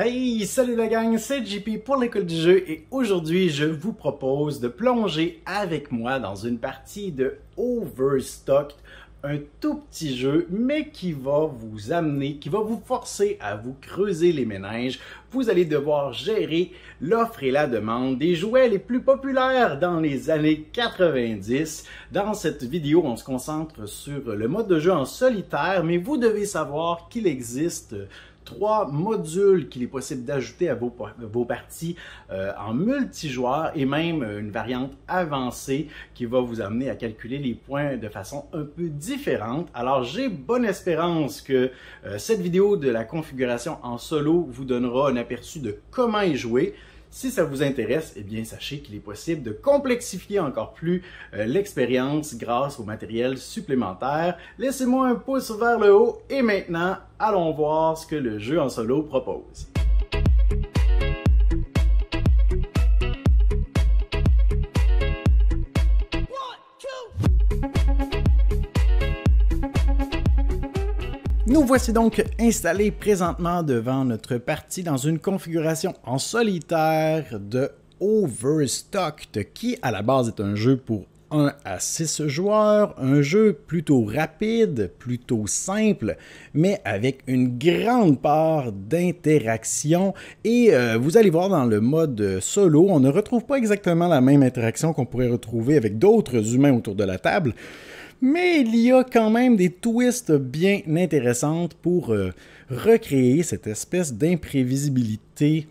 Hey, salut la gang, c'est JP pour l'école du jeu et aujourd'hui je vous propose de plonger avec moi dans une partie de Overstocked, un tout petit jeu mais qui va vous amener, qui va vous forcer à vous creuser les méninges. Vous allez devoir gérer l'offre et la demande des jouets les plus populaires dans les années 90. Dans cette vidéo, on se concentre sur le mode de jeu en solitaire, mais vous devez savoir qu'il existe 3 modules qu'il est possible d'ajouter à vos parties en multijoueur et même une variante avancée qui va vous amener à calculer les points de façon un peu différente. Alors j'ai bonne espérance que cette vidéo de la configuration en solo vous donnera un aperçu de comment y jouer. Si ça vous intéresse, eh bien sachez qu'il est possible de complexifier encore plus l'expérience grâce au matériel supplémentaire. Laissez-moi un pouce vers le haut et maintenant, allons voir ce que le jeu en solo propose. Nous voici donc installés présentement devant notre partie dans une configuration en solitaire de Overstocked qui à la base est un jeu pour 1 à 6 joueurs, un jeu plutôt rapide, plutôt simple, mais avec une grande part d'interaction. Et vous allez voir dans le mode solo, on ne retrouve pas exactement la même interaction qu'on pourrait retrouver avec d'autres humains autour de la table. Mais il y a quand même des twists bien intéressantes pour recréer cette espèce d'imprévisibilité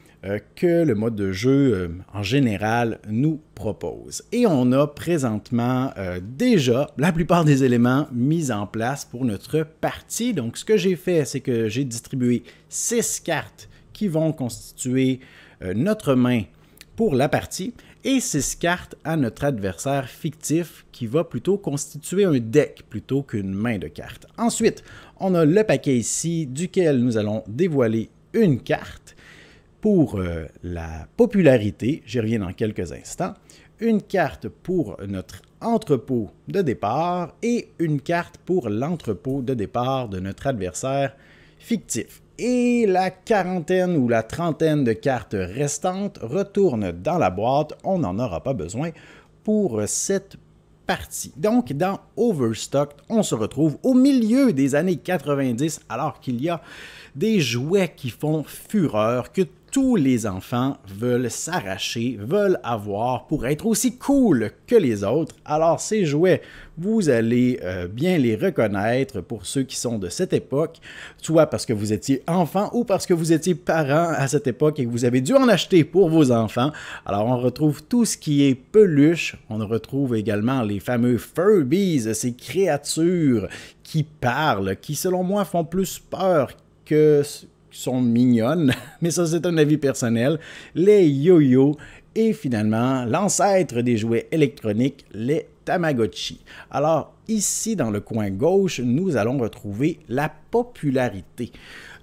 que le mode de jeu en général nous propose. Et on a présentement déjà la plupart des éléments mis en place pour notre partie. Donc ce que j'ai fait, c'est que j'ai distribué 6 cartes qui vont constituer notre main pour la partie et 6 cartes à notre adversaire fictif qui va plutôt constituer un deck plutôt qu'une main de cartes. Ensuite, on a le paquet ici duquel nous allons dévoiler une carte pour la popularité, j'y reviens dans quelques instants, une carte pour notre entrepôt de départ et une carte pour l'entrepôt de départ de notre adversaire fictif. Et la quarantaine ou la trentaine de cartes restantes retournent dans la boîte. On n'en aura pas besoin pour cette partie. Donc, dans Overstocked, on se retrouve au milieu des années 90 alors qu'il y a des jouets qui font fureur, que tous les enfants veulent s'arracher, veulent avoir pour être aussi cool que les autres. Alors ces jouets, vous allez bien les reconnaître pour ceux qui sont de cette époque, soit parce que vous étiez enfant ou parce que vous étiez parent à cette époque et que vous avez dû en acheter pour vos enfants. Alors on retrouve tout ce qui est peluche, on retrouve également les fameux Furbies, ces créatures qui parlent, qui selon moi font plus peur que sont mignonnes, mais ça c'est un avis personnel, les yo-yo et finalement l'ancêtre des jouets électroniques, les Tamagotchi. Alors ici dans le coin gauche, nous allons retrouver la popularité.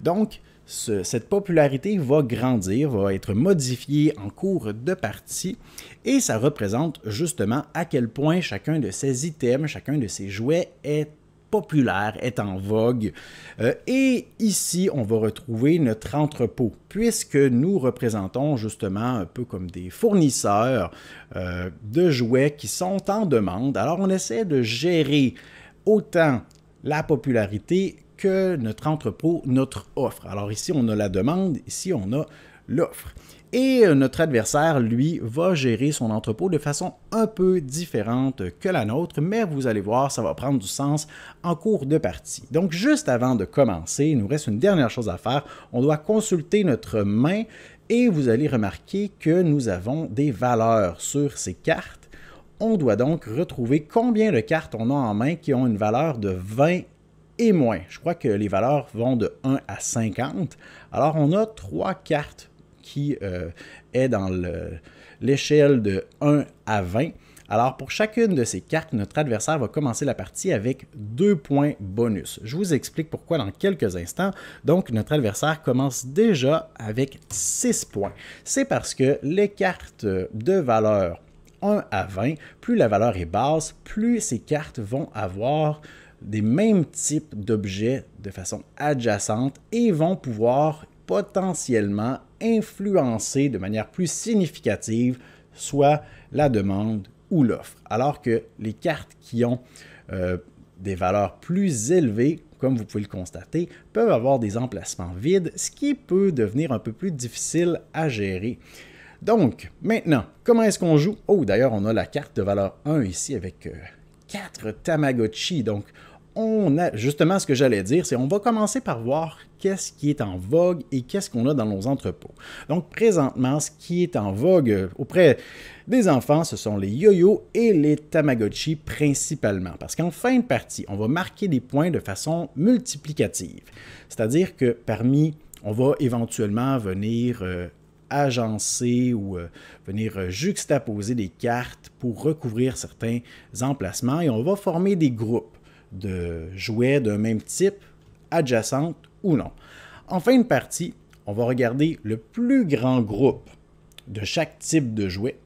Donc cette popularité va grandir, va être modifiée en cours de partie et ça représente justement à quel point chacun de ces items, chacun de ces jouets est populaire, est en vogue. Et ici, on va retrouver notre entrepôt, puisque nous représentons justement un peu comme des fournisseurs de jouets qui sont en demande. Alors, on essaie de gérer autant la popularité que notre entrepôt, notre offre. Alors ici, on a la demande, ici, on a l'offre. Et notre adversaire, lui, va gérer son entrepôt de façon un peu différente que la nôtre, mais vous allez voir, ça va prendre du sens en cours de partie. Donc, juste avant de commencer, il nous reste une dernière chose à faire. On doit consulter notre main et vous allez remarquer que nous avons des valeurs sur ces cartes. On doit donc retrouver combien de cartes on a en main qui ont une valeur de 20 et moins. Je crois que les valeurs vont de 1 à 50. Alors, on a 3 cartes qui est dans l'échelle de 1 à 20. Alors, pour chacune de ces cartes, notre adversaire va commencer la partie avec 2 points bonus. Je vous explique pourquoi dans quelques instants. Donc, notre adversaire commence déjà avec 6 points. C'est parce que les cartes de valeur 1 à 20, plus la valeur est basse, plus ces cartes vont avoir des mêmes types d'objets de façon adjacente et vont pouvoir potentiellement influencer de manière plus significative soit la demande ou l'offre. Alors que les cartes qui ont des valeurs plus élevées, comme vous pouvez le constater, peuvent avoir des emplacements vides, ce qui peut devenir un peu plus difficile à gérer. Donc, maintenant, comment est-ce qu'on joue? Oh, d'ailleurs, on a la carte de valeur 1 ici avec 4 Tamagotchi. Donc, on a justement ce que j'allais dire, c'est on va commencer par voir qu'est-ce qui est en vogue et qu'est-ce qu'on a dans nos entrepôts. Donc, présentement, ce qui est en vogue auprès des enfants, ce sont les yo-yo et les Tamagotchi principalement. Parce qu'en fin de partie, on va marquer des points de façon multiplicative. C'est-à-dire que on va éventuellement venir agencer ou venir juxtaposer des cartes pour recouvrir certains emplacements et on va former des groupes de jouets d'un même type, adjacentes ou non. En fin de partie, on va regarder le plus grand groupe de chaque type de jouet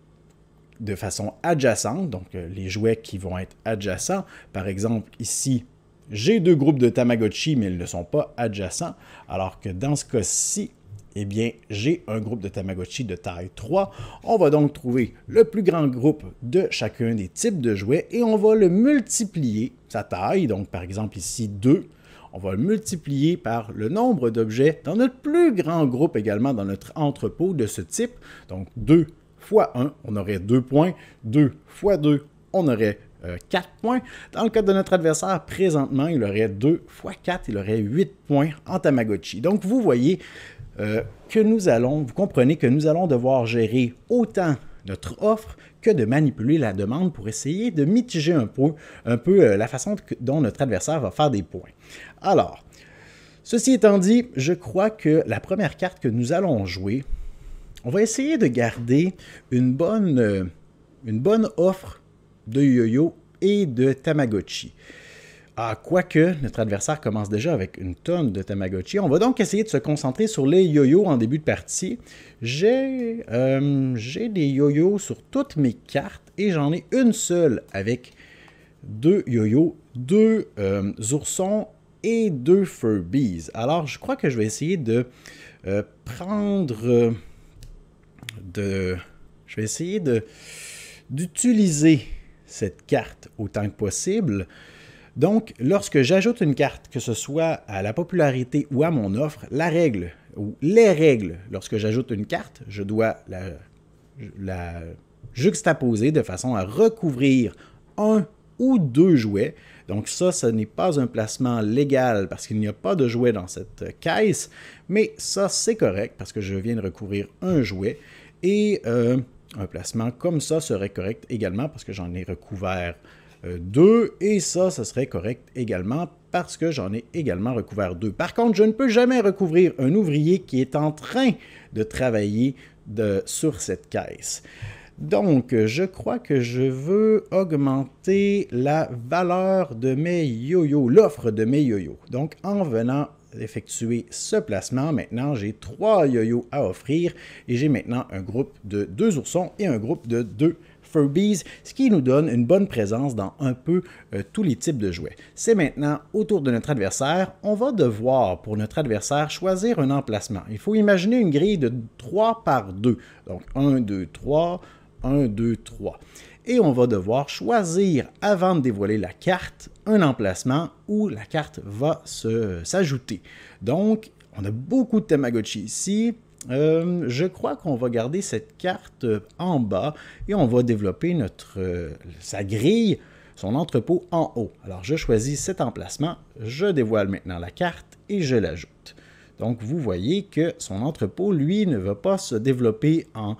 de façon adjacente, donc les jouets qui vont être adjacents. Par exemple, ici, j'ai 2 groupes de Tamagotchi, mais ils ne sont pas adjacents, alors que dans ce cas-ci, eh bien, j'ai un groupe de Tamagotchi de taille 3. On va donc trouver le plus grand groupe de chacun des types de jouets et on va le multiplier, sa taille, donc par exemple ici 2, on va le multiplier par le nombre d'objets dans notre plus grand groupe également dans notre entrepôt de ce type. Donc 2 fois 1, on aurait 2 points. 2 fois 2, on aurait 4 points. Dans le cas de notre adversaire, présentement, il aurait 2 fois 4, il aurait 8 points en Tamagotchi. Donc vous voyez vous comprenez que nous allons devoir gérer autant notre offre que de manipuler la demande pour essayer de mitiger un peu la façon dont notre adversaire va faire des points. Alors, ceci étant dit, je crois que la première carte que nous allons jouer, on va essayer de garder une bonne offre de yo-yo et de Tamagotchi. Quoique notre adversaire commence déjà avec une tonne de Tamagotchi, on va donc essayer de se concentrer sur les yo-yo en début de partie. J'ai des yo-yo sur toutes mes cartes et j'en ai une seule avec 2 yo-yo, 2 oursons et 2 Furbies. Alors, je crois que je vais essayer de d'utiliser cette carte autant que possible. Donc, lorsque j'ajoute une carte, que ce soit à la popularité ou à mon offre, la règle ou les règles, lorsque j'ajoute une carte, je dois la juxtaposer de façon à recouvrir 1 ou 2 jouets. Donc ça, ce n'est pas un placement légal parce qu'il n'y a pas de jouet dans cette caisse, mais ça, c'est correct parce que je viens de recouvrir un jouet et un placement comme ça serait correct également parce que j'en ai recouvert 2 et ça, ce serait correct également parce que j'en ai également recouvert 2. Par contre, je ne peux jamais recouvrir un ouvrier qui est en train de travailler sur cette caisse. Donc, je crois que je veux augmenter la valeur de mes yo-yo, l'offre de mes yo-yo. Donc, en venant effectuer ce placement, maintenant, j'ai 3 yo-yo à offrir et j'ai maintenant un groupe de 2 oursons et un groupe de 2 Furbies, ce qui nous donne une bonne présence dans un peu tous les types de jouets. C'est maintenant au tour de notre adversaire. On va devoir, pour notre adversaire, choisir un emplacement. Il faut imaginer une grille de 3 par 2. Donc 1, 2, 3, 1, 2, 3. Et on va devoir choisir, avant de dévoiler la carte, un emplacement où la carte va s'ajouter. Donc, on a beaucoup de Tamagotchi ici. Je crois qu'on va garder cette carte en bas et on va développer sa grille, son entrepôt en haut. Alors, je choisis cet emplacement, je dévoile maintenant la carte et je l'ajoute. Donc, vous voyez que son entrepôt, lui, ne va pas se développer en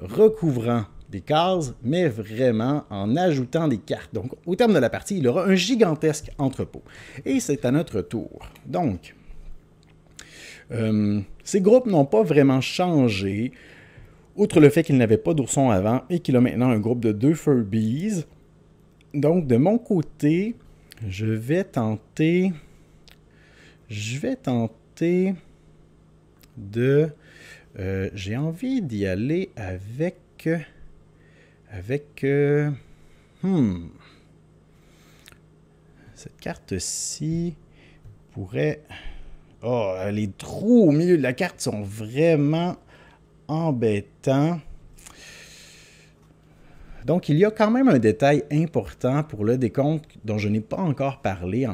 recouvrant des cases, mais vraiment en ajoutant des cartes. Donc, au terme de la partie, il aura un gigantesque entrepôt. Et c'est à notre tour. Donc, ces groupes n'ont pas vraiment changé, outre le fait qu'il n'avait pas d'ourson avant et qu'il a maintenant un groupe de 2 Furbies. Donc, de mon côté, je vais tenter de... j'ai envie d'y aller avec cette carte-ci pourrait... Oh, les trous au milieu de la carte sont vraiment embêtants. Donc, il y a quand même un détail important pour le décompte dont je n'ai pas encore parlé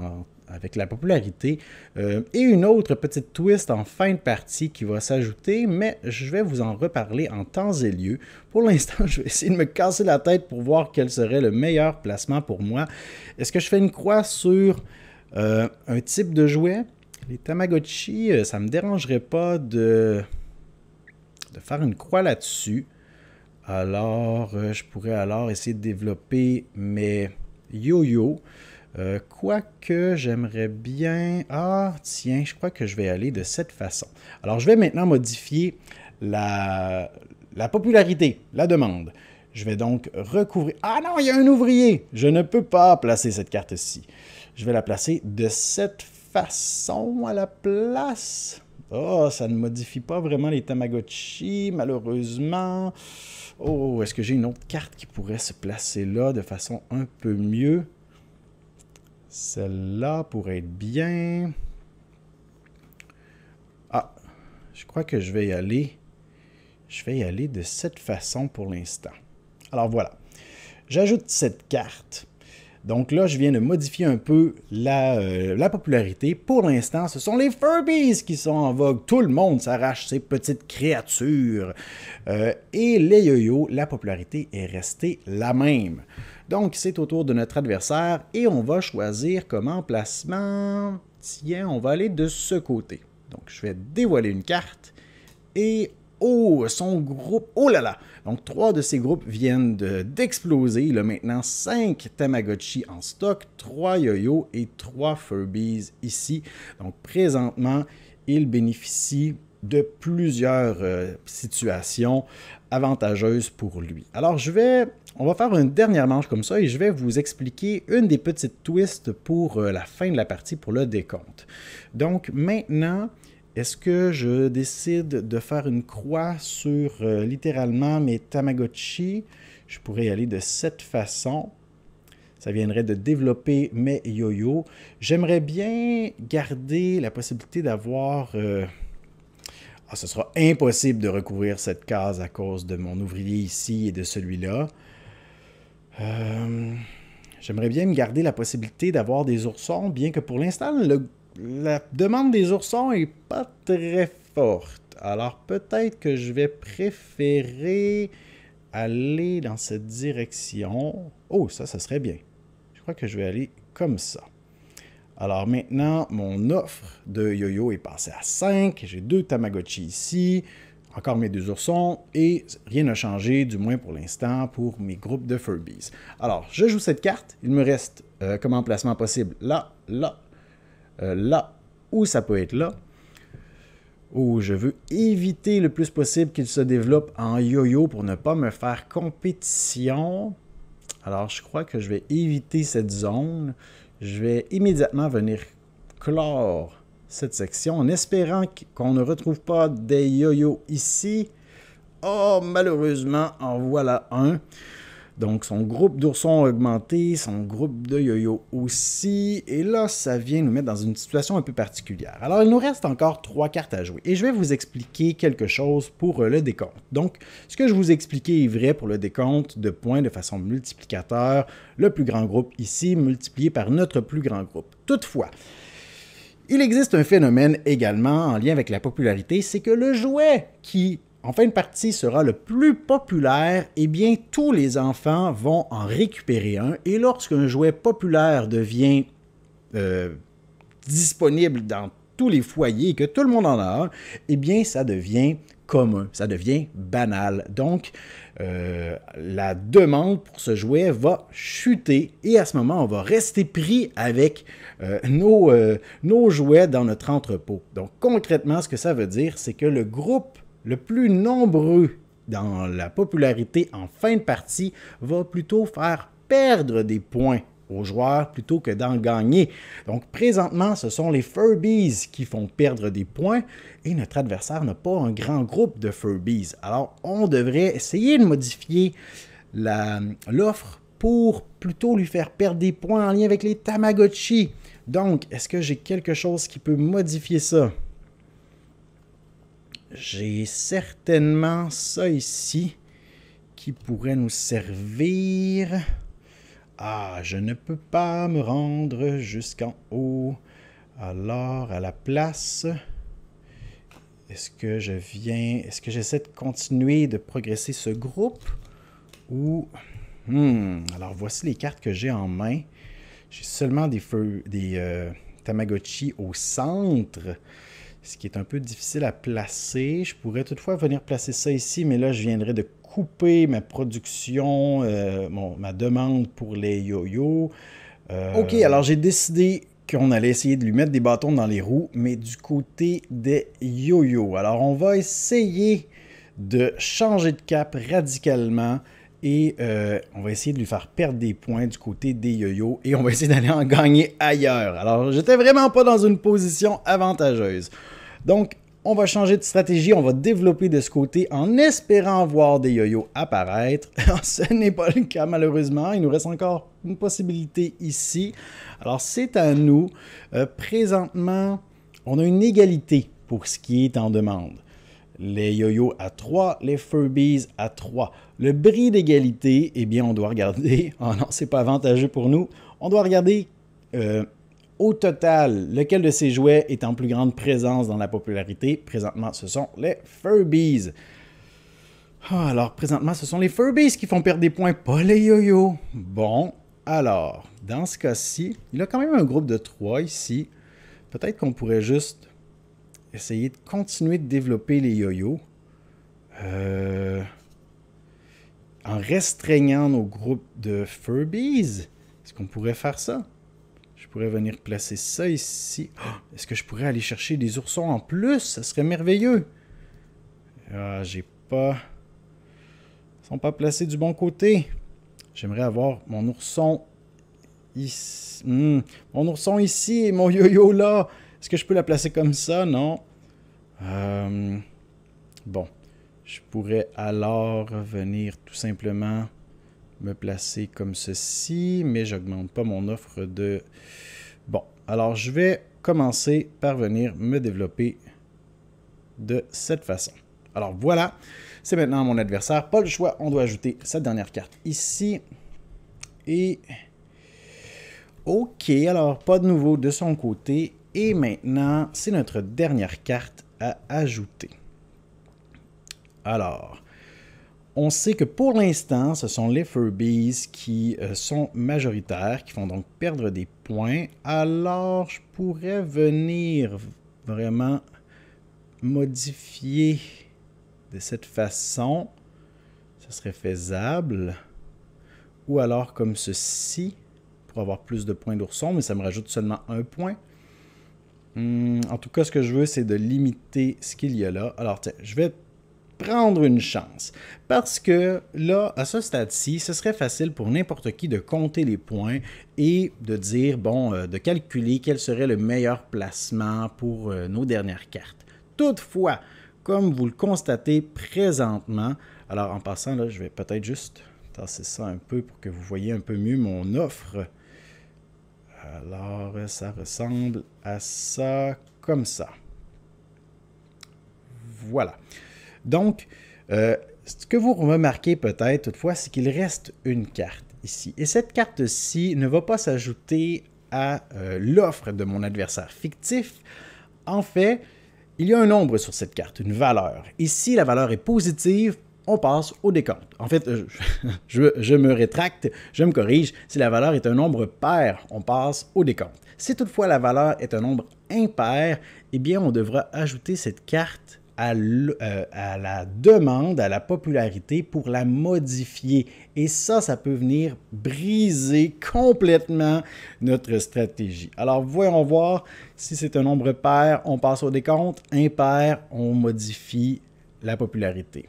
avec la popularité et une autre petite twist en fin de partie qui va s'ajouter, mais je vais vous en reparler en temps et lieu. Pour l'instant, je vais essayer de me casser la tête pour voir quel serait le meilleur placement pour moi. Est-ce que je fais une croix sur un type de jouet? Les Tamagotchi, ça ne me dérangerait pas de faire une croix là-dessus. Alors, je pourrais alors essayer de développer mes yo-yo. Quoique, j'aimerais bien... Ah, tiens, je crois que je vais aller de cette façon. Alors, je vais maintenant modifier la popularité, la demande. Je vais donc recouvrir... Ah non, il y a un ouvrier! Je ne peux pas placer cette carte-ci. Je vais la placer de cette façon à la place. Oh, ça ne modifie pas vraiment les Tamagotchi, malheureusement. Oh, est-ce que j'ai une autre carte qui pourrait se placer là de façon un peu mieux? Celle-là pourrait être bien. Ah, je crois que je vais y aller. Je vais y aller de cette façon pour l'instant. Alors voilà. J'ajoute cette carte. Donc là, je viens de modifier un peu la popularité. Pour l'instant, ce sont les Furbies qui sont en vogue. Tout le monde s'arrache ces petites créatures. Et les yo-yo, la popularité est restée la même. Donc, c'est au tour de notre adversaire et on va choisir comme emplacement... Tiens, on va aller de ce côté. Donc, je vais dévoiler une carte et... Oh, son groupe... Oh là là! Donc, 3 de ces groupes viennent d'exploser. Il a maintenant 5 Tamagotchi en stock, 3 yo-yo et 3 Furbies ici. Donc, présentement, il bénéficie de plusieurs situations avantageuses pour lui. Alors, on va faire une dernière manche comme ça et je vais vous expliquer une des petites twists pour la fin de la partie pour le décompte. Donc, maintenant... Est-ce que je décide de faire une croix sur littéralement mes Tamagotchi? Je pourrais y aller de cette façon. Ça viendrait de développer mes yo-yo. J'aimerais bien garder la possibilité d'avoir... ce sera impossible de recouvrir cette case à cause de mon ouvrier ici et de celui-là. J'aimerais bien me garder la possibilité d'avoir des oursons, bien que pour l'instant, la demande des oursons n'est pas très forte. Alors peut-être que je vais préférer aller dans cette direction. Oh, ça serait bien. Je crois que je vais aller comme ça. Alors maintenant, mon offre de yo-yo est passée à 5. J'ai 2 Tamagotchi ici. Encore mes 2 oursons. Et rien n'a changé, du moins pour l'instant, pour mes groupes de Furbies. Alors, je joue cette carte. Il me reste comme emplacement possible là, là, là, ou ça peut être là. Oh, je veux éviter le plus possible qu'il se développe en yo-yo pour ne pas me faire compétition. Alors, je crois que je vais éviter cette zone. Je vais immédiatement venir clore cette section en espérant qu'on ne retrouve pas des yo-yo ici. Oh, malheureusement, en voilà un. Donc, son groupe d'oursons a augmenté, son groupe de yo-yo aussi. Et là, ça vient nous mettre dans une situation un peu particulière. Alors, il nous reste encore 3 cartes à jouer. Et je vais vous expliquer quelque chose pour le décompte. Donc, ce que je vous ai expliqué est vrai pour le décompte de points de façon multiplicateur. Le plus grand groupe ici, multiplié par notre plus grand groupe. Toutefois, il existe un phénomène également en lien avec la popularité, c'est que le jouet qui... en fin de partie sera le plus populaire, eh bien, tous les enfants vont en récupérer un. Et lorsqu'un jouet populaire devient disponible dans tous les foyers et que tout le monde en a un, eh bien, ça devient commun, ça devient banal. Donc, la demande pour ce jouet va chuter et à ce moment, on va rester pris avec nos jouets dans notre entrepôt. Donc, concrètement, ce que ça veut dire, c'est que le groupe le plus nombreux dans la popularité en fin de partie va plutôt faire perdre des points aux joueurs plutôt que d'en gagner. Donc présentement, ce sont les Furbies qui font perdre des points et notre adversaire n'a pas un grand groupe de Furbies. Alors on devrait essayer de modifier l'offre pour plutôt lui faire perdre des points en lien avec les Tamagotchi. Donc, est-ce que j'ai quelque chose qui peut modifier ça? J'ai certainement ça ici qui pourrait nous servir. Ah, je ne peux pas me rendre jusqu'en haut. Alors, à la place, est-ce que j'essaie de continuer de progresser ce groupe? Ou... alors, voici les cartes que j'ai en main. J'ai seulement des Tamagotchi au centre, ce qui est un peu difficile à placer. Je pourrais toutefois venir placer ça ici, mais là, je viendrais de couper ma production, ma demande pour les yo-yo. Ok, alors j'ai décidé qu'on allait essayer de lui mettre des bâtons dans les roues, mais du côté des yo-yo. Alors, on va essayer de changer de cap radicalement et on va essayer de lui faire perdre des points du côté des yo-yo et on va essayer d'aller en gagner ailleurs. Alors, j'étais vraiment pas dans une position avantageuse. Donc, on va changer de stratégie, on va développer de ce côté en espérant voir des yo-yo apparaître. Ce n'est pas le cas malheureusement, il nous reste encore une possibilité ici. Alors c'est à nous. Présentement, on a une égalité pour ce qui est en demande. Les yo-yo à 3, les Furbies à 3. Le bris d'égalité, eh bien on doit regarder, oh non, c'est pas avantageux pour nous, on doit regarder... au total, lequel de ces jouets est en plus grande présence dans la popularité? Présentement, ce sont les Furbies. Alors, présentement, ce sont les Furbies qui font perdre des points, pas les yo-yo. Bon, alors, dans ce cas-ci, il a quand même un groupe de 3 ici. Peut-être qu'on pourrait juste essayer de continuer de développer les yo-yo. En restreignant nos groupes de Furbies. Est-ce qu'on pourrait faire ça? Je pourrais venir placer ça ici. Oh, est-ce que je pourrais aller chercher des oursons en plus? Ça serait merveilleux. Ah, j'ai pas... Ils sont pas placés du bon côté. J'aimerais avoir mon ourson ici. Mon ourson ici et mon yo-yo là. Est-ce que je peux la placer comme ça? Non. Bon. Je pourrais alors venir tout simplement... me placer comme ceci, mais j'augmente pas mon offre de... Bon, alors je vais commencer par venir me développer de cette façon. Alors voilà, c'est maintenant mon adversaire. Pas le choix, on doit ajouter cette dernière carte ici. Et... ok, alors pas de nouveau de son côté. Et maintenant, c'est notre dernière carte à ajouter. Alors... on sait que pour l'instant, ce sont les Furbies qui sont majoritaires, qui font donc perdre des points. Alors, je pourrais venir vraiment modifier de cette façon. Ça serait faisable. Ou alors comme ceci, pour avoir plus de points d'ourson, mais ça me rajoute seulement un point. En tout cas, ce que je veux, c'est de limiter ce qu'il y a là. Alors, tiens, je vais prendre une chance. Parce que là, à ce stade-ci, ce serait facile pour n'importe qui de compter les points et de dire, bon, de calculer quel serait le meilleur placement pour nos dernières cartes. Toutefois, comme vous le constatez présentement, alors en passant, là, je vais peut-être juste tasser ça un peu pour que vous voyez un peu mieux mon offre. Alors, ça ressemble à ça, comme ça. Voilà. Donc, ce que vous remarquez peut-être toutefois, c'est qu'il reste une carte ici. Et cette carte-ci ne va pas s'ajouter à l'offre de mon adversaire fictif. En fait, il y a un nombre sur cette carte, une valeur. Et si la valeur est positive, on passe au décompte. En fait, je me rétracte, je me corrige. Si la valeur est un nombre pair, on passe au décompte. Si toutefois la valeur est un nombre impair, eh bien, on devra ajouter cette carte à la demande, à la popularité pour la modifier. Et ça peut venir briser complètement notre stratégie. Alors, voyons voir si c'est un nombre pair, on passe au décompte. Impair, on modifie la popularité.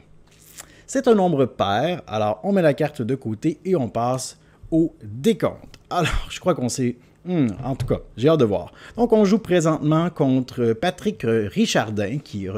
C'est un nombre pair, alors on met la carte de côté et on passe au décompte. Alors, je crois qu'on s'est En tout cas, j'ai hâte de voir. Donc, on joue présentement contre Patrick Richardin, qui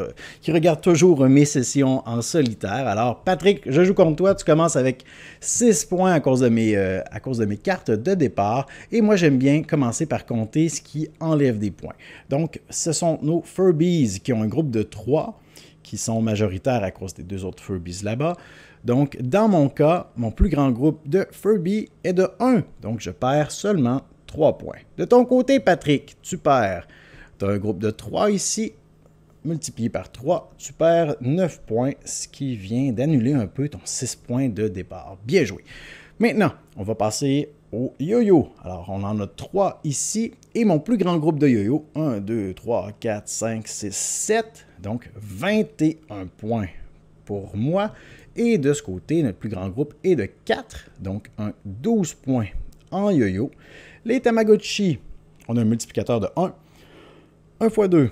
regarde toujours mes sessions en solitaire. Alors, Patrick, je joue contre toi. Tu commences avec 6 points à cause de mes cartes de départ. Et moi, j'aime bien commencer par compter ce qui enlève des points. Donc, ce sont nos Furbies qui ont un groupe de 3, qui sont majoritaires à cause des 2 autres Furbies là-bas. Donc, dans mon cas, mon plus grand groupe de Furby est de 1. Donc, je perds seulement 3 points. De ton côté, Patrick, tu perds. Tu as un groupe de 3 ici, multiplié par 3, tu perds 9 points, ce qui vient d'annuler un peu ton 6 points de départ. Bien joué. Maintenant, on va passer au yo-yo. Alors, on en a 3 ici, et mon plus grand groupe de yo-yo, 1, 2, 3, 4, 5, 6, 7, donc 21 points pour moi. Et de ce côté, notre plus grand groupe est de 4, donc 12 points en yo-yo. Les Tamagotchi, on a un multiplicateur de 1. 1 x 2,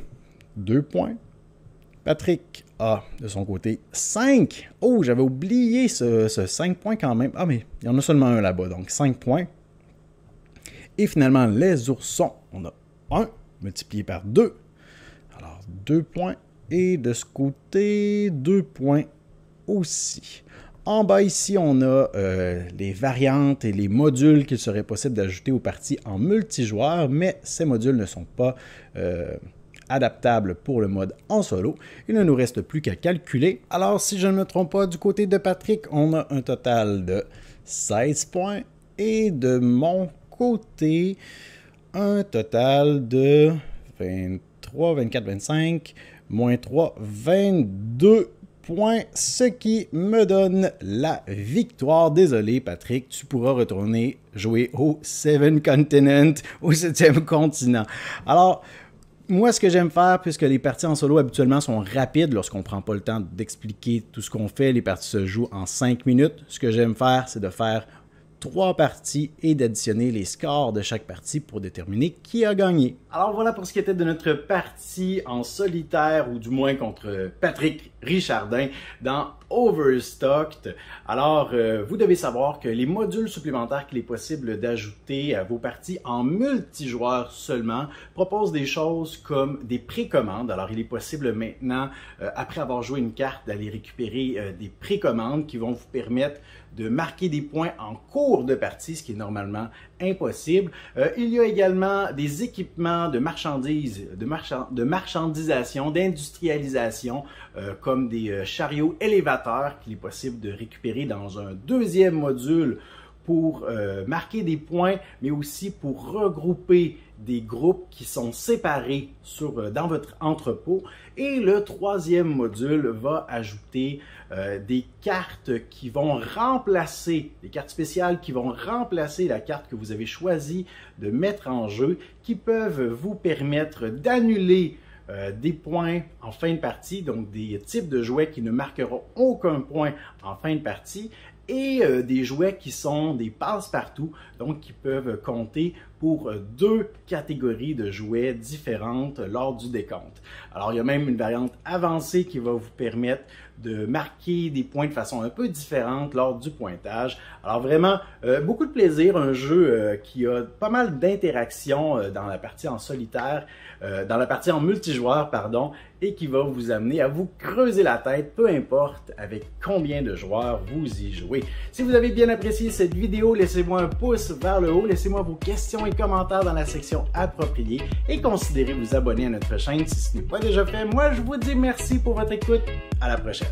2 points. Patrick a, de son côté, 5. Oh, j'avais oublié ce 5 points quand même. Ah, mais il y en a seulement un là-bas, donc 5 points. Et finalement, les oursons, on a 1 multiplié par 2. Alors, 2 points. Et de ce côté, 2 points aussi. En bas ici, on a les variantes et les modules qu'il serait possible d'ajouter aux parties en multijoueur, mais ces modules ne sont pas adaptables pour le mode en solo. Il ne nous reste plus qu'à calculer. Alors, si je ne me trompe pas, du côté de Patrick, on a un total de 16 points et de mon côté, un total de 23, 24, 25, moins 3, 22 points, ce qui me donne la victoire. Désolé, Patrick, tu pourras retourner jouer au Seven Continent, au 7e continent. Alors, moi, ce que j'aime faire, puisque les parties en solo habituellement sont rapides lorsqu'on ne prend pas le temps d'expliquer tout ce qu'on fait, les parties se jouent en 5 minutes. Ce que j'aime faire, c'est de faire 3 parties et d'additionner les scores de chaque partie pour déterminer qui a gagné. Alors voilà pour ce qui était de notre partie en solitaire, ou du moins contre Patrick Richardin dans Overstocked. Alors, vous devez savoir que les modules supplémentaires qu'il est possible d'ajouter à vos parties en multijoueur seulement proposent des choses comme des précommandes. Alors, il est possible maintenant, après avoir joué une carte, d'aller récupérer des précommandes qui vont vous permettre de marquer des points en cours de partie, ce qui est normalement impossible. Il y a également des équipements de marchandises, de marchandisation, d'industrialisation, comme des chariots élévateurs qu'il est possible de récupérer dans un deuxième module pour marquer des points, mais aussi pour regrouper des groupes qui sont séparés dans votre entrepôt. Et le troisième module va ajouter des cartes qui vont remplacer, des cartes spéciales qui vont remplacer la carte que vous avez choisi de mettre en jeu, qui peuvent vous permettre d'annuler des points en fin de partie, donc des types de jouets qui ne marqueront aucun point en fin de partie, et des jouets qui sont des passe-partout, donc qui peuvent compter pour 2 catégories de jouets différentes lors du décompte. Alors, il y a même une variante avancée qui va vous permettre de marquer des points de façon un peu différente lors du pointage. Alors vraiment, beaucoup de plaisir, un jeu qui a pas mal d'interactions dans la partie en solitaire, dans la partie en multijoueur, pardon, et qui va vous amener à vous creuser la tête, peu importe avec combien de joueurs vous y jouez. Si vous avez bien apprécié cette vidéo, laissez-moi un pouce vers le haut, laissez-moi vos questions et commentaires dans la section appropriée et considérez vous abonner à notre chaîne si ce n'est pas déjà fait. Moi, je vous dis merci pour votre écoute. À la prochaine.